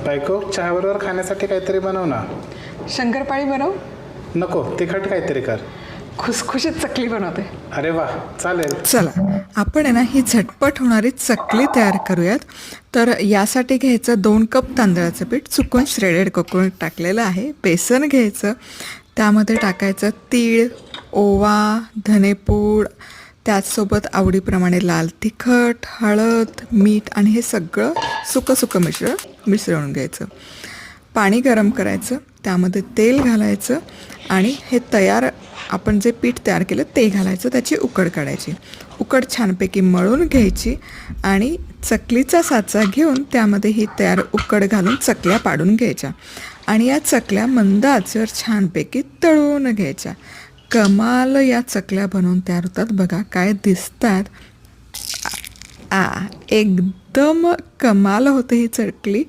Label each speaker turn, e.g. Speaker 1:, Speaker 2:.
Speaker 1: बायको, चहाबरोबर खाण्यासाठी काहीतरी बनव ना.
Speaker 2: शंकरपाळी बनव.
Speaker 1: नको, तिखट काहीतरी कर.
Speaker 2: खुसखुशीत चकली बनवते.
Speaker 1: अरे वा, चालेल.
Speaker 3: चला आपण आहे ना ही झटपट होणारी चकली तयार करूयात. तर यासाठी घ्यायचं 2 कप तांदळाचं पीठ, चुकून श्रेडेड कोकोनट टाकलेलं आहे. बेसन घ्यायचं, त्यामध्ये टाकायचं तीळ, ओवा, धनेपूड, त्याचसोबत आवडीप्रमाणे लाल तिखट, हळद, मीठ आणि हे सगळं सुकं मिसळून घ्यायचं. पाणी गरम करायचं, त्यामध्ये तेल घालायचं आणि हे आपण जे पीठ तयार केलं ते घालायचं. त्याची उकड काढायची. उकड छानपैकी मळून घ्यायची आणि चकलीचा साचा घेऊन त्यामध्ये ही तयार उकड घालून चकल्या पाडून घ्यायच्या आणि या चकल्या मंद आचेवर छानपैकी तळून घ्यायच्या. कमाल या चकल्या बनवून तयार होतात. बघा काय दिसतात. एकदम कमाल होते ही चकली.